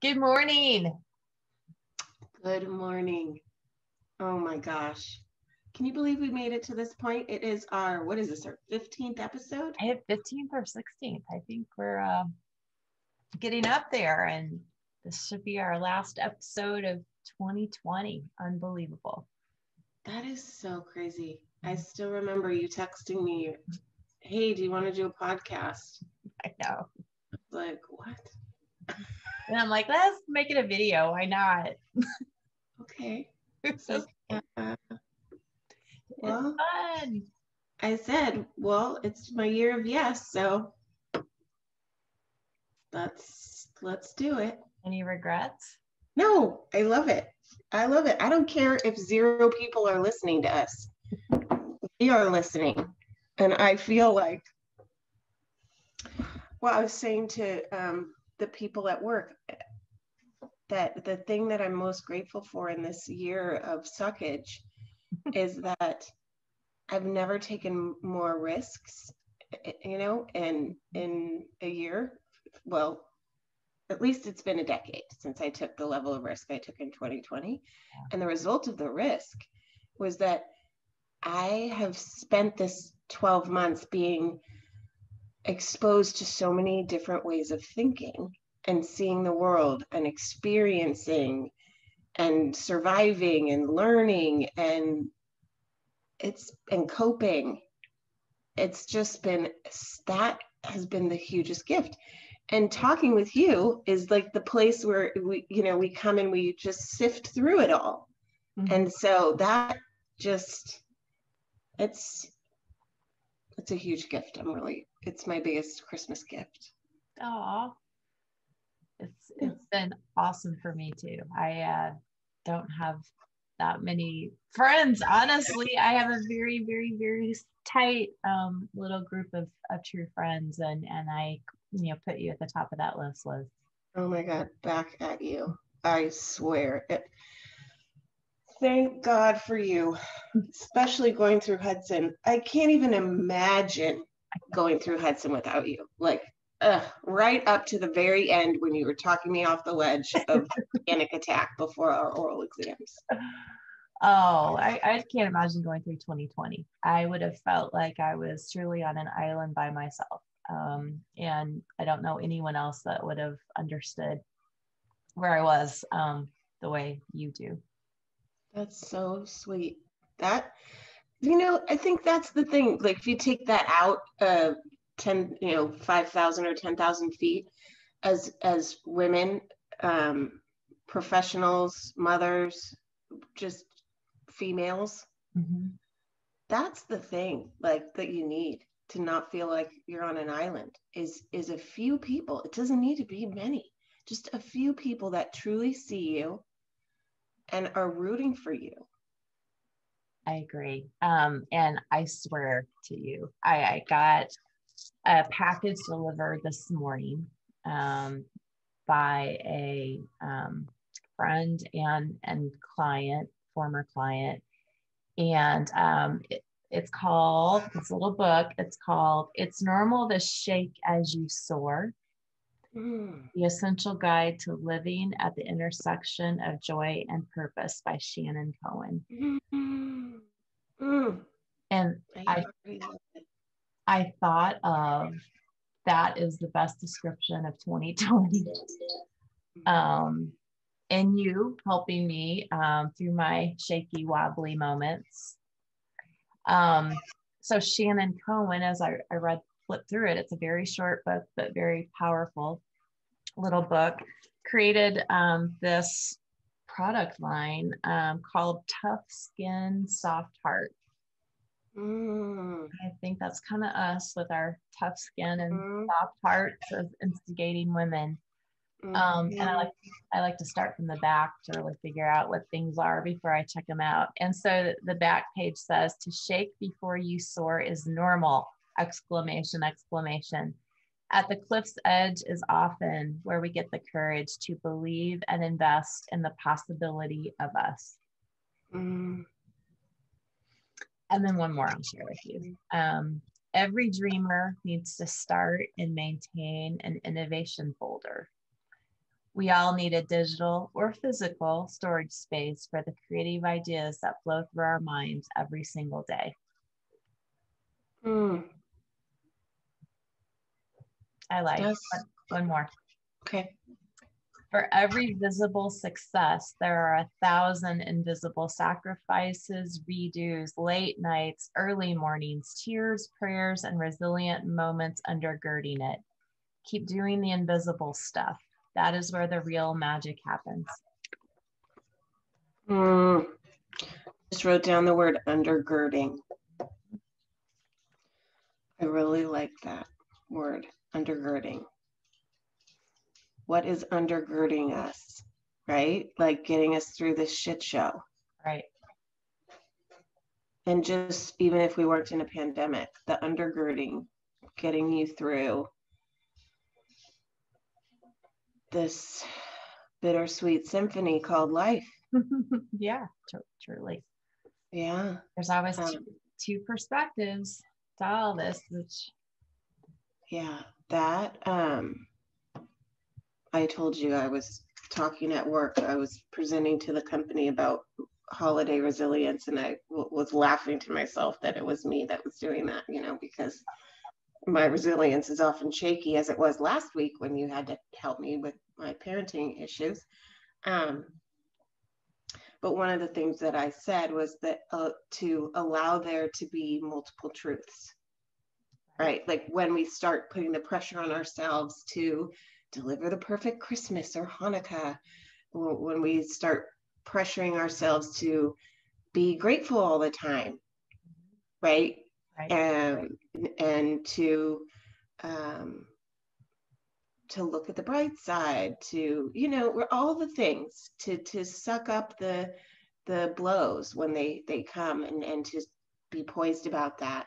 Good morning. Good morning. Oh my gosh. Can you believe we made it to this point? It is our, what is this, our 15th episode? I have 15th or 16th. I think we're getting up there, and this should be our last episode of 2020. Unbelievable. That is so crazy. I still remember you texting me, hey, do you want to do a podcast? I know. Like, what? And I'm like, let's make it a video. Why not? Okay. So Well, it's fun. I said, well, it's my year of yes, so let's do it. Any regrets? No, I love it. I love it. I don't care if 0 people are listening to us. We are listening. And I feel like, well, I was saying to the people at work that the thing that I'm most grateful for in this year of suckage is that I've never taken more risks, in a year. Well, at least it's been a decade since I took the level of risk I took in 2020. And the result of the risk was that I have spent this 12 months being exposed to so many different ways of thinking and seeing the world and experiencing and surviving and learning and coping. It's just been, that has been the hugest gift. And talking with you is like the place where we come and we just sift through it all. Mm-hmm. And so that just, it's a huge gift. It's my biggest Christmas gift. Oh, it's been awesome for me too. I don't have that many friends. Honestly, I have a very, very, very tight little group of true friends, and I put you at the top of that list, Liz. Oh my God, back at you. I swear it. Thank God for you, especially going through Hudson. I can't even imagine going through Hudson without you. Like, right up to the very end when you were talking me off the ledge of panic attack before our oral exams. Oh, I can't imagine going through 2020. I would have felt like I was truly on an island by myself. And I don't know anyone else that would have understood where I was the way you do. That's so sweet. That, I think that's the thing. Like, if you take that out 5,000 or 10,000 feet as women, professionals, mothers, just females, mm-hmm. That's the thing, like, that you need to not feel like you're on an island is a few people. It doesn't need to be many, just a few people that truly see you and are rooting for you. I agree. And I swear to you, I got a package delivered this morning by a friend and client, former client. And it's called, this little book, it's called It's Normal to Shake as You Soar. The Essential Guide to Living at the Intersection of Joy and Purpose by Shannon Cohen. And I thought of that is the best description of 2020. And you helping me through my shaky, wobbly moments. So Shannon Cohen, as I flipped through it, it's a very short book, but very powerful little book, created this product line called Tough Skin, Soft Heart. I think that's kind of us with our tough skin and soft hearts of instigating women. And I like to start from the back to really figure out what things are before I check them out. And so the back page says, to shake before you soar is normal, exclamation, exclamation. At the cliff's edge is often where we get the courage to believe and invest in the possibility of us. And then one more I'll share with you. Every dreamer needs to start and maintain an innovation folder. We all need a digital or physical storage space for the creative ideas that flow through our minds every single day. I like one more. Okay. For every visible success, there are 1,000 invisible sacrifices, redos, late nights, early mornings, tears, prayers, and resilient moments undergirding it. Keep doing the invisible stuff. That is where the real magic happens. Just wrote down the word undergirding. I really like that word, undergirding. What is undergirding us, right? Like getting us through this shit show. Right. And just even if we weren't in a pandemic, the undergirding, getting you through this bittersweet symphony called life. Yeah, truly. Yeah. There's always two perspectives to all this. Yeah, that I told you I was talking at work. I was presenting to the company about holiday resilience, and I was laughing to myself that it was me that was doing that, you know, because my resilience is often shaky, as it was last week when you had to help me with my parenting issues. But one of the things that I said was that to allow there to be multiple truths, right? Like when we start putting the pressure on ourselves to deliver the perfect Christmas or Hanukkah, when we start pressuring ourselves to be grateful all the time, right? And to look at the bright side, to, you know, we're all the things, to suck up the blows when they come, and to be poised about that.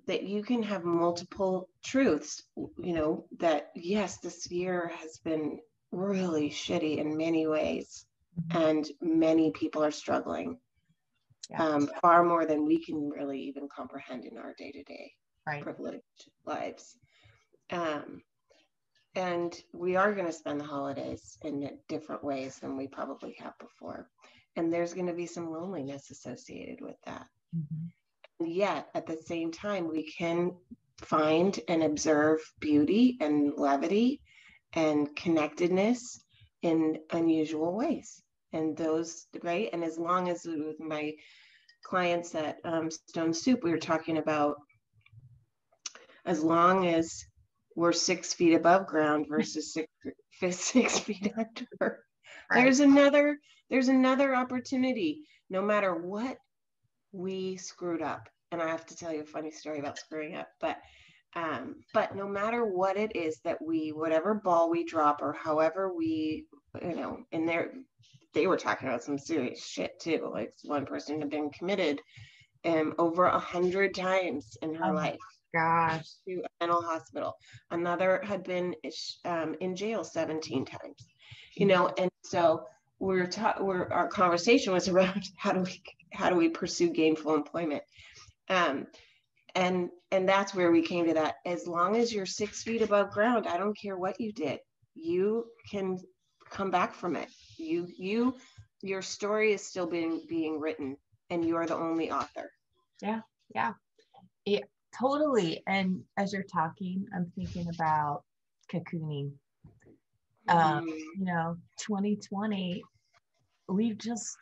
That you can have multiple truths, you know, that yes, this year has been really shitty in many ways, and many people are struggling, far more than we can really even comprehend in our day-to-day privileged lives. And we are going to spend the holidays in different ways than we probably have before. And there's going to be some loneliness associated with that. And yet, at the same time, we can find and observe beauty and levity and connectedness in unusual ways. And those, right? And as long as with my clients at Stone Soup, we were talking about, as long as we're 6 feet above ground versus 6 feet under, there's another opportunity, no matter what we screwed up. And I have to tell you a funny story about screwing up, but no matter what it is that whatever ball we drop, or however we, you know, in there, they were talking about some serious shit too. Like one person had been committed over 100 times in her life. Gosh. To a mental hospital. Another had been in jail 17 times. You know, and so our conversation was around how do we pursue gainful employment, and that's where we came to that. As long as you're 6 feet above ground, I don't care what you did, you can come back from it. Your story is still being written, and you are the only author. Yeah, totally. And as you're talking, I'm thinking about cocooning. You know, 2020, we've just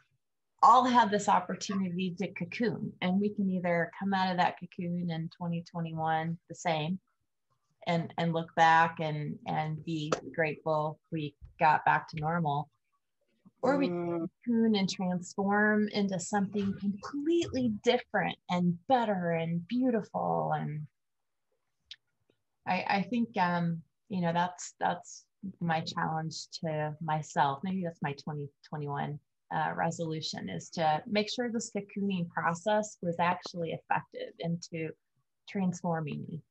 all had this opportunity to cocoon, and we can either come out of that cocoon in 2021 the same and look back and be grateful we got back to normal, or we can cocoon and transform into something completely different and better and beautiful. And I think you know, that's my challenge to myself. Maybe that's my 2021 resolution, is to make sure this cocooning process was actually effective into transforming me.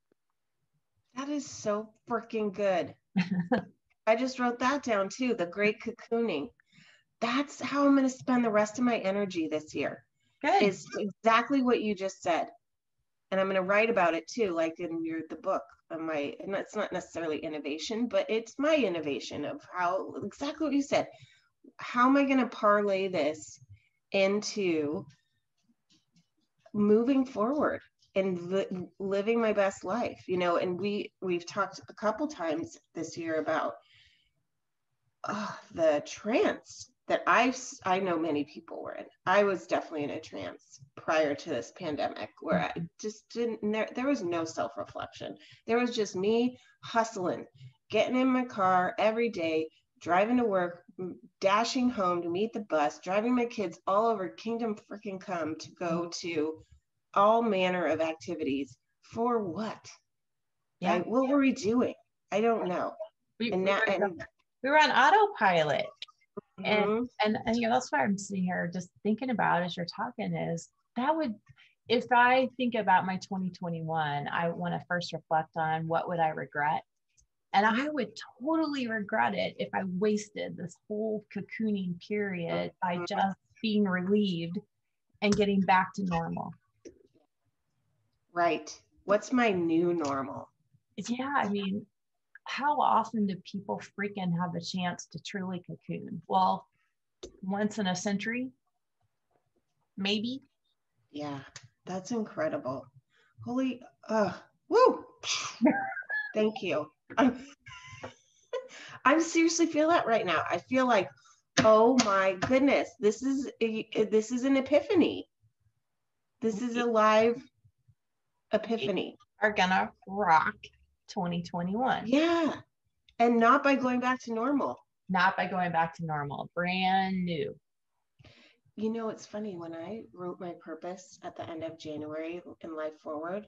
That is so freaking good. I just wrote that down too. The great cocooning. That's how I'm going to spend the rest of my energy this year. Good. Is exactly what you just said. and I'm going to write about it too, like in the book of my, and it's not necessarily innovation, but it's my innovation of how, exactly what you said, how am I going to parlay this into moving forward and living my best life, you know? And we've talked a couple times this year about the trance that I know many people were in. I was definitely in a trance prior to this pandemic, where I just didn't, there was no self-reflection. There was just me hustling, getting in my car every day, driving to work, dashing home to meet the bus, driving my kids all over Kingdom freaking Come to go to all manner of activities. For what? Yeah. Like, what were we doing? I don't know. We were on autopilot. Mm-hmm. And you know, that's why I'm sitting here just thinking about as you're talking is that would, if I think about my 2021, I want to first reflect on what would I regret. And I would totally regret it if I wasted this whole cocooning period by just being relieved and getting back to normal. Right. What's my new normal? Yeah, I mean, how often do people freaking have a chance to truly cocoon? Well, once in a century, maybe. Yeah, that's incredible. Holy, woo! Thank you. I seriously feel that right now. I feel like, oh my goodness, this is an epiphany. This is a live epiphany. Are gonna rock 2021. Yeah, and not by going back to normal. Not by going back to normal. Brand new. You know, it's funny, when I wrote my purpose at the end of January in Life Forward,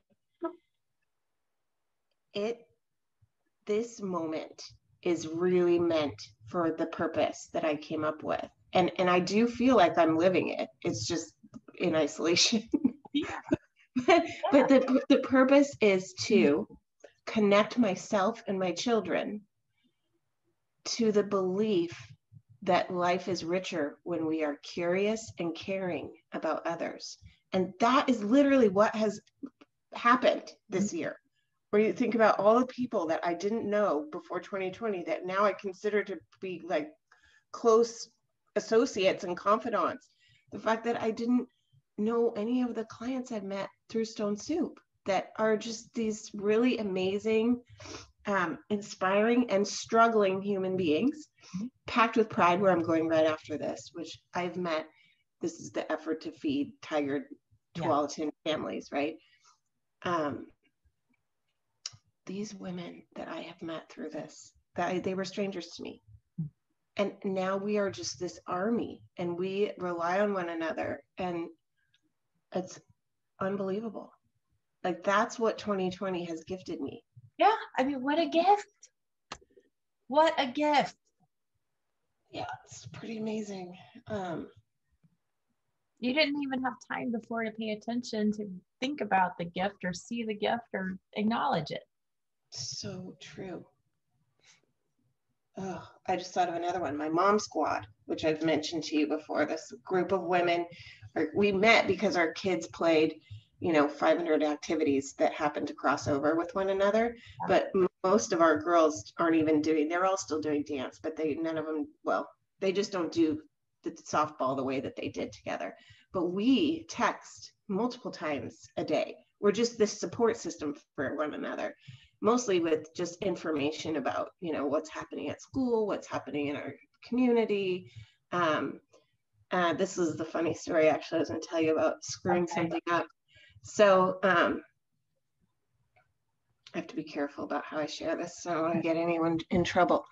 this moment is really meant for the purpose that I came up with. And I do feel like I'm living it. It's just in isolation. Yeah. but the purpose is to connect myself and my children to the belief that life is richer when we are curious and caring about others. And that is literally what has happened this year. Where you think about all the people that I didn't know before 2020 that now I consider to be like close associates and confidants. The fact that I didn't know any of the clients I've met through Stone Soup that are just these really amazing, inspiring and struggling human beings, packed with pride, where I'm going right after this, which I've met. This is the effort to feed tiger Tualatin families, right? These women that I have met through this, they were strangers to me. And now we are just this army, and we rely on one another, and it's unbelievable. Like, that's what 2020 has gifted me. Yeah, I mean, what a gift. What a gift. Yeah, it's pretty amazing. You didn't even have time before to pay attention to think about the gift or see the gift or acknowledge it. So true. Oh, I just thought of another one. My mom squad, which I've mentioned to you before. This group of women, we met because our kids played, 500 activities that happened to cross over with one another. But most of our girls aren't even they're all still doing dance, but none of them, they just don't do the softball the way that they did together. But we text multiple times a day. We're just this support system for one another, mostly with just information about, what's happening at school, what's happening in our community. This is the funny story, actually, I was going to tell you about screwing something up. So I have to be careful about how I share this, so I don't want to get anyone in trouble.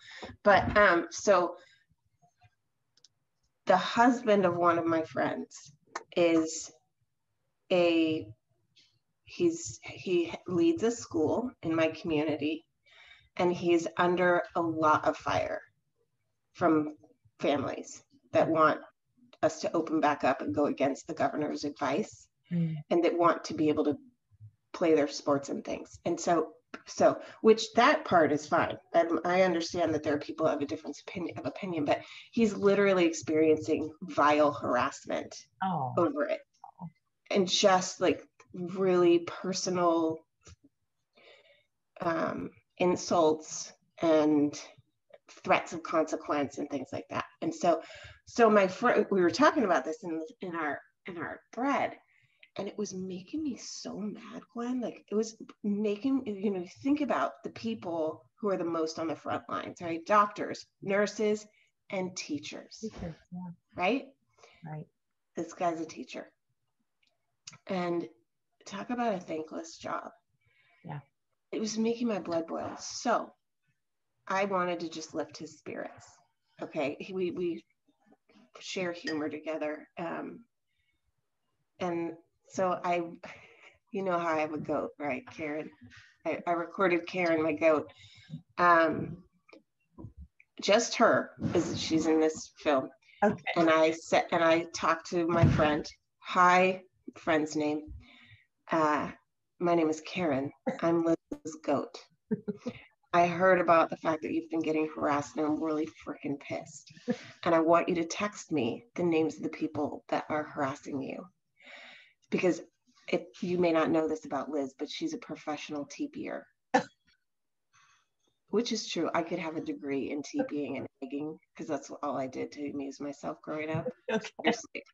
But so the husband of one of my friends is he leads a school in my community, and he's under a lot of fire from families that want us to open back up and go against the governor's advice, and that want to be able to play their sports and things. And so which that part is fine. I understand that there are people who have a different opinion, but he's literally experiencing vile harassment over it. And just like really personal insults and threats of consequence and things like that. And so my friend, we were talking about this in our thread, and it was making me so mad, Gwen. Like, it was making, you know, think about the people who are the most on the front lines, right? Doctors, nurses, and teachers. Yeah. Right? Right. This guy's a teacher. And talk about a thankless job. Yeah. It was making my blood boil. So I wanted to just lift his spirits. Okay. We share humor together. And so you know how I have a goat, right, Karen? I recorded Karen, my goat. Just her, she's in this film. Okay. And I talked to my friend. Hi, friend's name. My name is Karen. I'm Liz's goat. I heard about the fact that you've been getting harassed, and I'm really freaking pissed. And I want you to text me the names of the people that are harassing you. Because you may not know this about Liz, but she's a professional TPer. Which is true. I could have a degree in TPing and egging, because that's all I did to amuse myself growing up. Okay. Seriously,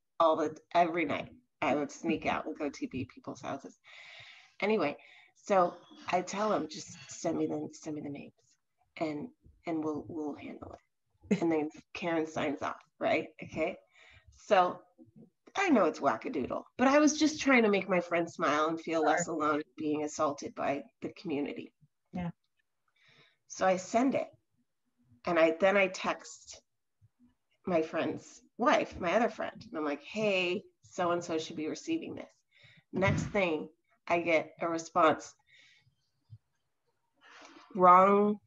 every night I would sneak out and go TP people's houses. Anyway, so I tell him, just send me the names, and we'll handle it. And then Karen signs off, right? Okay. So I know it's wackadoodle, but I was just trying to make my friend smile and feel less alone being assaulted by the community. Yeah. So I send it, and I text my friend's wife, my other friend, and I'm like, hey, so-and-so should be receiving this. Next thing, I get a response, wrong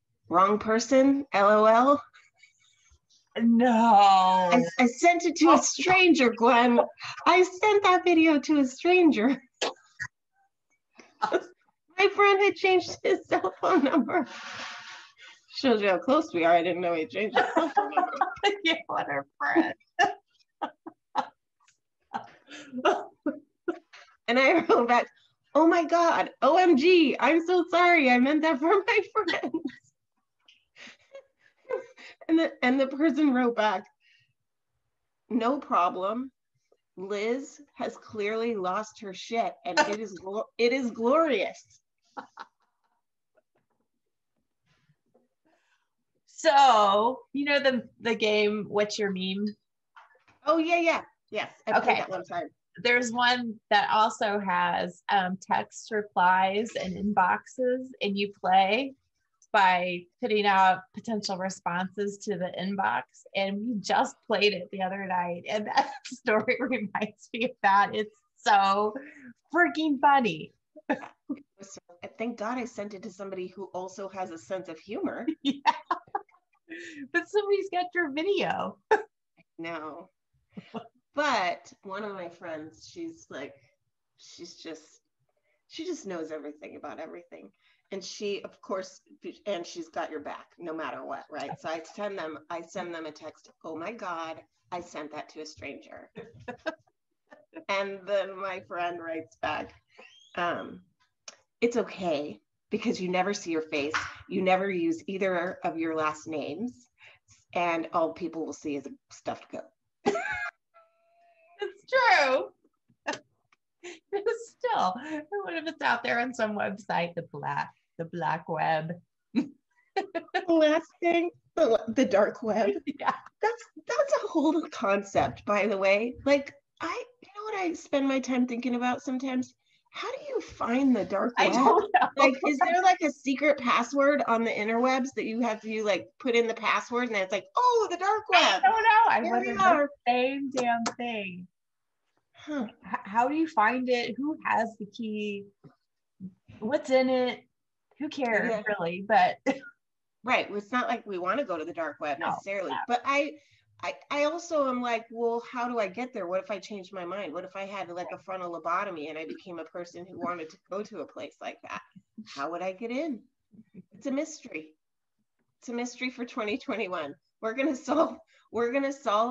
person, LOL. No. I sent it to a stranger, Gwen. I sent that video to a stranger. My friend had changed his cell phone number. Shows you how close we are. I didn't know he changed his cell phone number. Yeah, what a friend. And I wrote back, oh my God, OMG, I'm so sorry. I meant that for my friends. And the person wrote back, no problem. Liz has clearly lost her shit, and it is glorious. So, you know the game, What's Your Meme? Oh, yeah. Yes, I played that one time. There's one that also has text replies and inboxes, and you play by putting out potential responses to the inbox. And we just played it the other night, and that story reminds me of that. It's so freaking funny. Thank God I sent it to somebody who also has a sense of humor. Yeah. But somebody's got your video. No. But one of my friends, she just knows everything about everything. And she, of course, and she's got your back no matter what, right? So I send them a text, oh my God, I sent that to a stranger. And then my friend writes back, it's okay, because you never see your face, you never use either of your last names, and all people will see is a stuffed goat. It's true. It's still, what if it's out there on some website, the black web? Last thing, the dark web. Yeah. That's a whole concept, by the way. Like, you know what I spend my time thinking about sometimes? How do you find the dark web? I don't know. Like, is there like a secret password on the interwebs that you have to like put in the password, and then it's like, oh, the dark web? I don't know. I Here we wonder are. the same damn thing. Huh. How do you find it? Who has the key? What's in it? Who cares, really? But right, it's not like we want to go to the dark web necessarily. No. But I also am like, well, how do I get there? What if I changed my mind? What if I had like a frontal lobotomy and I became a person who wanted to go to a place like that? How would I get in? It's a mystery. It's a mystery for 2021. We're gonna solve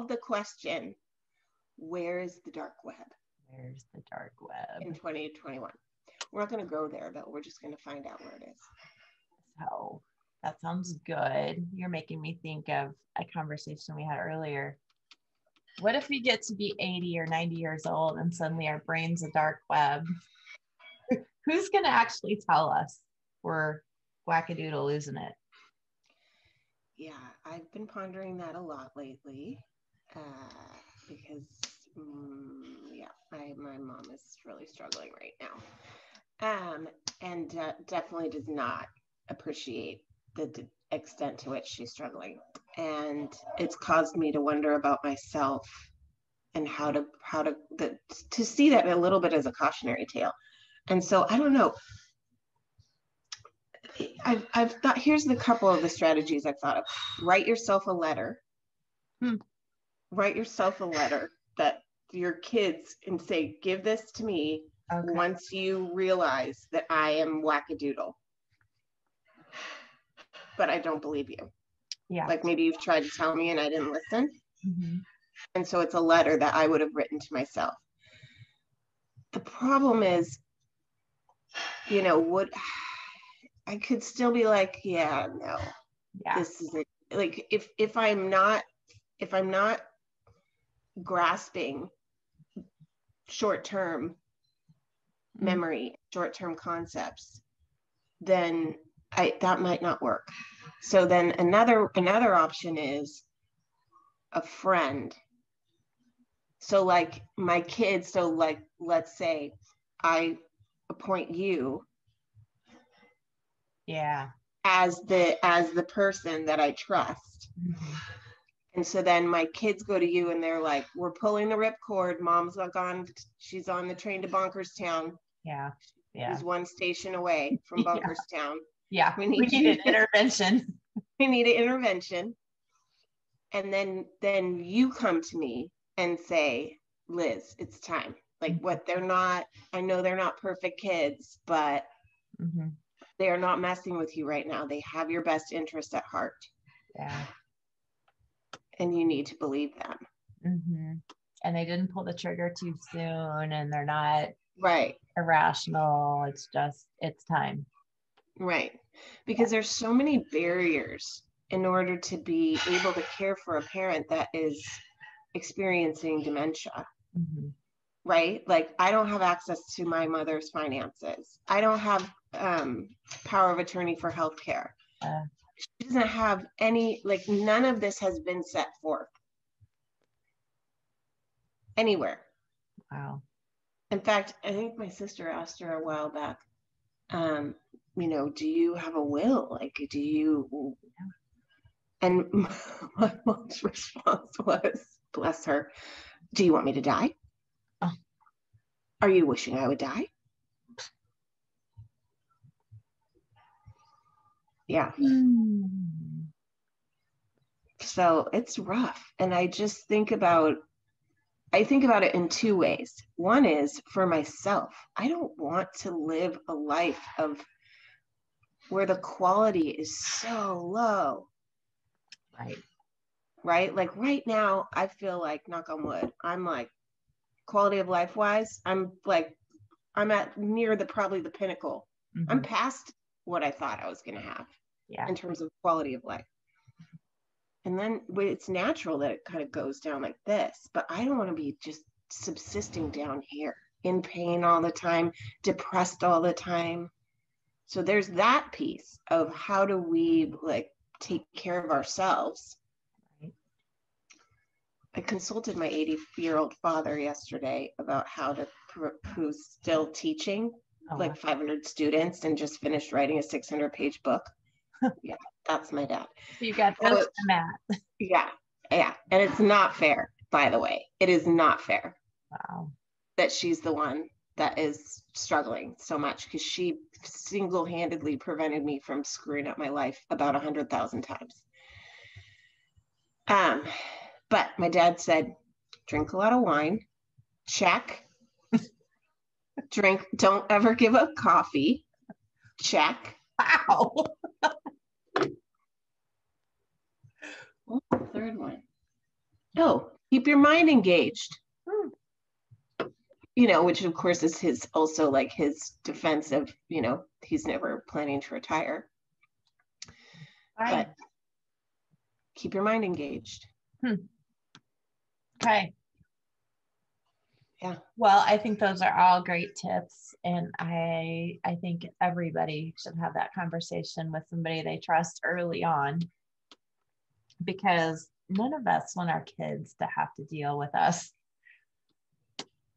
the question, where is the dark web? There's the dark web. In 2021. We're not going to go there, though. We're just going to find out where it is. So that sounds good. You're making me think of a conversation we had earlier. What if we get to be 80 or 90 years old and suddenly our brain's a dark web? Who's going to actually tell us we're wackadoodle losing it? Yeah, I've been pondering that a lot lately because, my mom is really struggling right now. And definitely does not appreciate the extent to which she's struggling. And it's caused me to wonder about myself and how to see that a little bit as a cautionary tale. And so I don't know. I've thought, here's the couple of the strategies I've thought of. Write yourself a letter. Write yourself a letter that your kids and say, give this to me once you realize that I am wackadoodle. But I don't believe you. Yeah. Like maybe you've tried to tell me and I didn't listen. Mm-hmm. And so it's a letter that I would have written to myself. The problem is, I could still be like, this is it. Like if I'm not grasping short-term memory, short-term concepts, then that might not work. So then another option is a friend. So like my kids, so like let's say I appoint you as the person that I trust. Mm-hmm. And so then my kids go to you and they're like, we're pulling the ripcord. Mom's gone. She's on the train to Bunkerstown. Yeah. She's one station away from Bunkerstown. Yeah. We need an intervention. We need an intervention. And then you come to me and say, Liz, it's time. Like I know they're not perfect kids, but they are not messing with you right now. They have your best interest at heart. Yeah. And you need to believe them. Mm-hmm. And they didn't pull the trigger too soon and they're not irrational. It's just, it's time. Right. Because there's so many barriers in order to be able to care for a parent that is experiencing dementia. Mm-hmm. Right? Like I don't have access to my mother's finances. I don't have power of attorney for healthcare. She doesn't have any, like none of this has been set forth anywhere. Wow. In fact, I think my sister asked her a while back, do you have a will? Like, do you? And my mom's response was, bless her, do you want me to die? Oh. Are you wishing I would die? Yeah. So it's rough. And I just think about it in two ways. One is for myself. I don't want to live a life of where the quality is so low. Right. Right. Like right now, I feel like, knock on wood, I'm like quality of life wise, I'm at near probably the pinnacle. Mm-hmm. I'm past what I thought I was going to have in terms of quality of life. And then it's natural that it kind of goes down like this, but I don't want to be just subsisting down here in pain all the time, depressed all the time. So there's that piece of how do we like take care of ourselves. Right. I consulted my 80-year-old father yesterday about how to, who's still teaching like 500 students and just finished writing a 600-page book. Yeah, that's my dad. So you got those to Matt. Yeah. And it's not fair, by the way. It is not fair. Wow. That she's the one that is struggling so much because she single-handedly prevented me from screwing up my life about 100,000 times. But my dad said, drink a lot of wine. Check. Drink. Don't ever give up coffee. Check. Wow. What's the third one? Oh, keep your mind engaged. you know, which of course is his also like his defense of, you know, he's never planning to retire. But keep your mind engaged. Okay. Yeah. Well, I think those are all great tips. And I think everybody should have that conversation with somebody they trust early on, because none of us want our kids to have to deal with us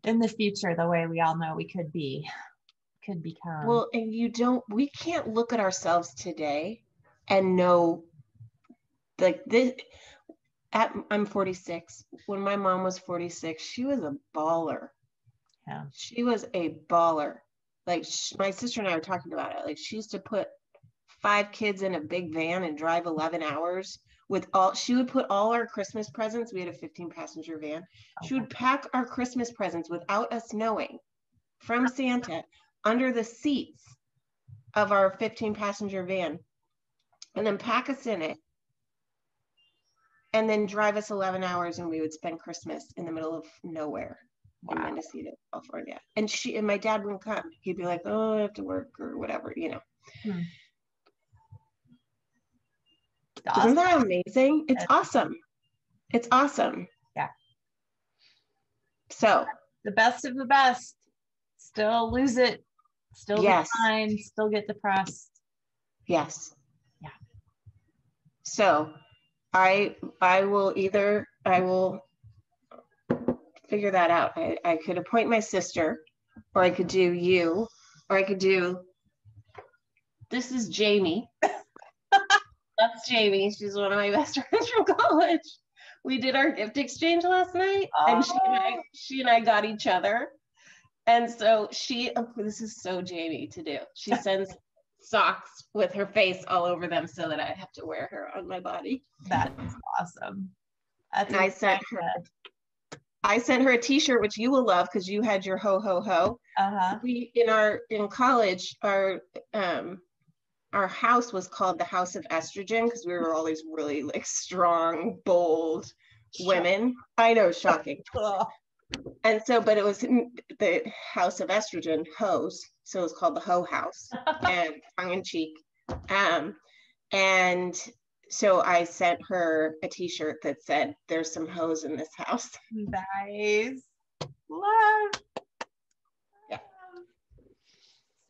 in the future the way we all know we could become. Well, and we can't look at ourselves today and know like this. I'm 46. When my mom was 46, she was a baller. Yeah. She was a baller. Like my sister and I were talking about it. Like she used to put 5 kids in a big van and drive 11 hours she would put all our Christmas presents. We had a 15-passenger van. She would pack our Christmas presents without us knowing from Santa under the seats of our 15-passenger van, and then pack us in it, and then drive us 11 hours, and we would spend Christmas in the middle of nowhere in Mendocino, California. And my dad wouldn't come. He'd be like, oh, I have to work or whatever, you know. Isn't that amazing? It's awesome. It's awesome. Yeah. So the best of the best. Still lose it. Still be fine. Still get depressed. Yes. Yeah. So I will figure that out. I could appoint my sister, or I could do you, or I could do, this is Jamie. That's Jamie. She's one of my best friends from college. We did our gift exchange last night, and she and I got each other. And so this is so Jamie to do. She sends socks with her face all over them so that I have to wear her on my body. That is awesome. And I sent her a t-shirt, which you will love because you had your ho ho ho. We in college, our house was called the House of Estrogen because we were always really like strong, bold women. I know, shocking. And so, but it was the House of Estrogen, hoes. So it was called the Ho House, and tongue in cheek. And so I sent her a t-shirt that said, "There's some hoes in this house." Nice. Love. Yeah.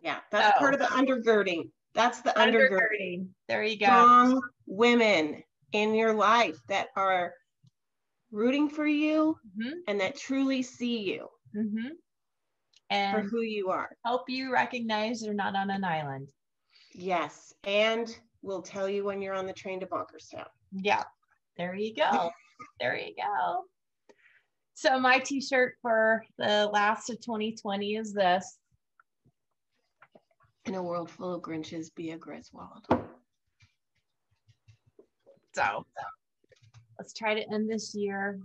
Yeah. That's part of the undergirding. That's the undergirding. There you go. Strong women in your life that are rooting for you and that truly see you and for who you are. Help you recognize you're not on an island. Yes. And will tell you when you're on the train to Bonkerstown. Yeah. There you go. There you go. So my t-shirt for the last of 2020 is this. In a world full of Grinches, be a Griswold. So let's try to end this year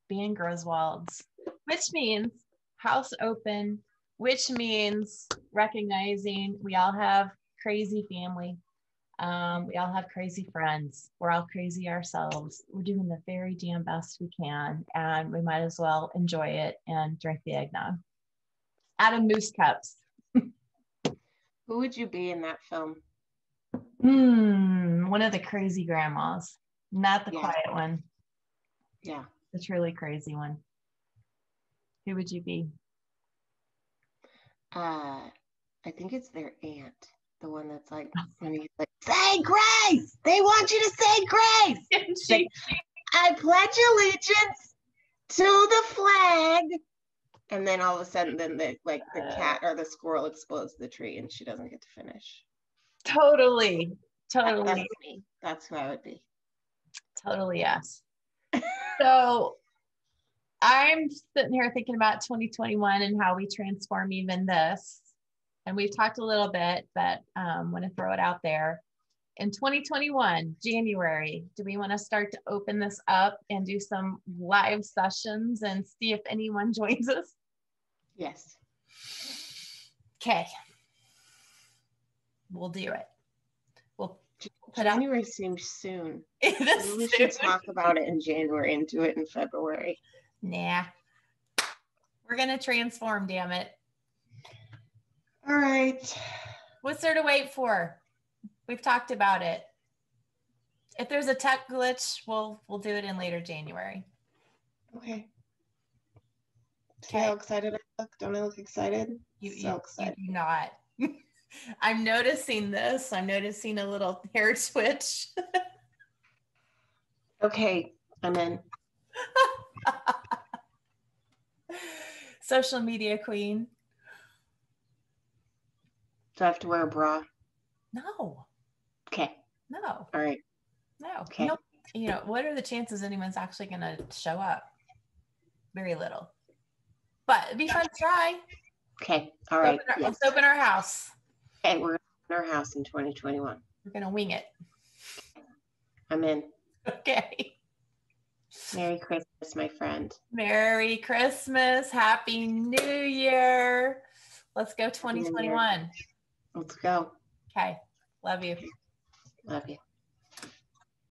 being Griswolds, which means house open, which means recognizing we all have crazy family. We all have crazy friends. We're all crazy ourselves. We're doing the very damn best we can, and we might as well enjoy it and drink the eggnog out of moose cups. Who would you be in that film? One of the crazy grandmas, not the quiet one. Yeah. The truly crazy one. Who would you be? I think it's their aunt. The one that's like, when he's like, say grace! They want you to say grace! Like, I pledge allegiance to the flag. And then all of a sudden, then the cat or the squirrel explodes the tree and she doesn't get to finish. Totally. That's me. That's who I would be. Totally, yes. So I'm sitting here thinking about 2021 and how we transform even this. And we've talked a little bit, but I want to throw it out there. In 2021, January, do we want to start to open this up and do some live sessions and see if anyone joins us? Yes. Okay. We'll do it. We'll put January seems soon. We should talk about it in January and do it in February. Nah. We're going to transform, damn it. All right. What's there to wait for? We've talked about it. If there's a tech glitch, we'll do it in later January. Okay. See how excited I look? Don't I look excited? So excited. You do not. I'm noticing this. I'm noticing a little hair twitch. Okay, I'm in. Social media queen. Do I have to wear a bra? No. Okay. No. All right. No. Okay. You know, what are the chances anyone's actually going to show up? Very little. But it'd be fun to try. Okay. All right. Let's open our house. Okay, we're in our house in 2021. We're going to wing it. I'm in. Okay. Merry Christmas, my friend. Merry Christmas. Happy New Year. Let's go 2021. Let's go. Okay. Love you. Love you.